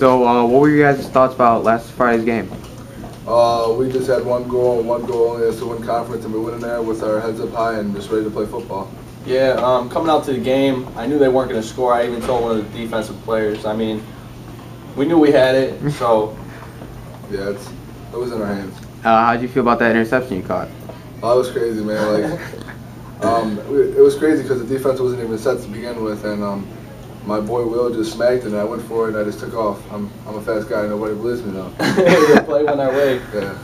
So, what were your guys' thoughts about last Friday's game? We just had one goal only as to win conference, and we went in there with our heads up high and just ready to play football. Yeah, coming out to the game, I knew they weren't going to score. I even told one of the defensive players. I mean, we knew we had it, so. Yeah, it was in our hands. How'd you feel about that interception you caught? Oh, it was crazy, man. It was crazy because the defense wasn't even set to begin with, and my boy Will just smacked it, and I went for it, and I just took off. I'm a fast guy, nobody believes me though. The play went our way. Yeah.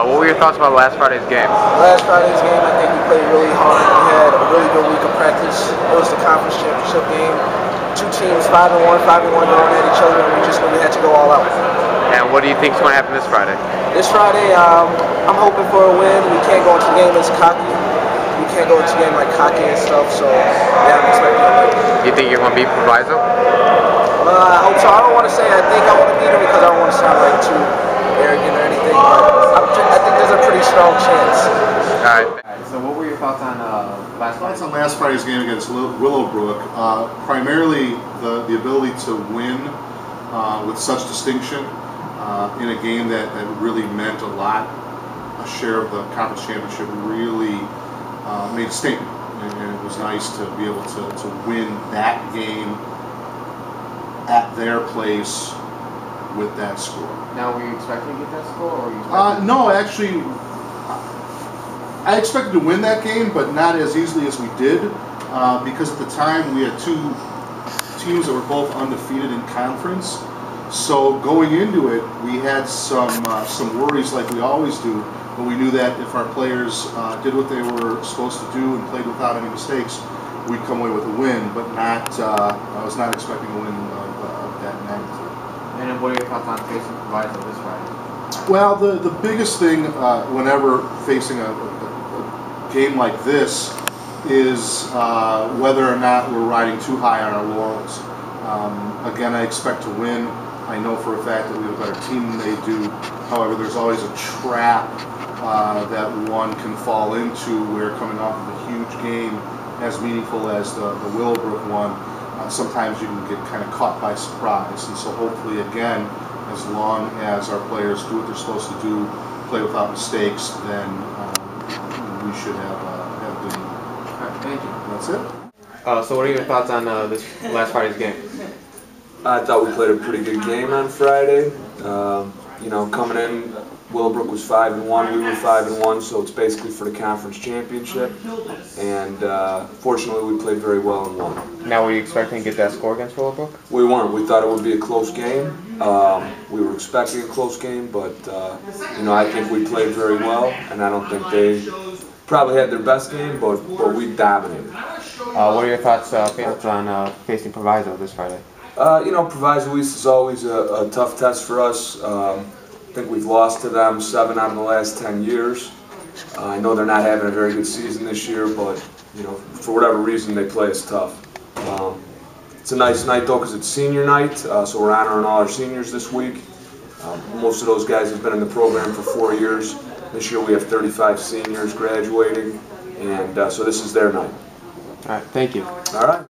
What were your thoughts about last Friday's game? Last Friday's game, I think we played really hard. We had a really good week of practice. It was the conference championship game. Two teams, 5-1, going at each other, and we just knew we had to go all out. And what do you think is going to happen this Friday? This Friday, I'm hoping for a win. We can't go into the game as cocky. We can't go into the game like cocky and stuff, so yeah, I'm expecting a win. You think you're going to beat Proviso? I hope so. I don't want to say I think I want to beat him because I don't want to sound like too arrogant or anything, but I think there's a pretty strong chance. All right. So what were your thoughts on last Friday's game against Willowbrook? Primarily the ability to win with such distinction in a game that really meant a lot. A share of the conference championship really made a statement, and it was nice to be able to win that game at their place with that score. Now, were you expecting to get that score, or were you no, actually, I expected to win that game, but not as easily as we did, because at the time we had two teams that were both undefeated in conference. So going into it, we had some worries, like we always do, but we knew that if our players did what they were supposed to do and played without any mistakes, we'd come away with a win. But not, I was not expecting a win of that magnitude. And what are your thoughts on facing Proviso this Friday? Well, the biggest thing whenever facing a game like this is whether or not we're riding too high on our laurels. Again, I expect to win. I know for a fact that we have a better team than they do. However, there's always a trap that one can fall into where, coming off of a huge game as meaningful as the Willowbrook one, sometimes you can get kind of caught by surprise. And so hopefully, again, as long as our players do what they're supposed to do, play without mistakes, then we should have a good game. All right, thank you. That's it. So what are your thoughts on this last Friday's game? I thought we played a pretty good game on Friday. You know, coming in, Willowbrook was 5-1, we were 5-1, so it's basically for the conference championship. And fortunately, we played very well and won. Now, were you expecting to get that score against Willowbrook? We weren't. We thought it would be a close game. We were expecting a close game, but you know, I think we played very well, and I don't think they probably had their best game, but we dominated. What are your thoughts on facing Proviso this Friday? You know, Proviso East is always a tough test for us. I think we've lost to them 7 out of the last 10 years. I know they're not having a very good season this year, but you know, for whatever reason, they play us tough. It's a nice night though, because it's senior night, so we're honoring all our seniors this week. Most of those guys have been in the program for 4 years. This year we have 35 seniors graduating, and so this is their night. All right, thank you. All right.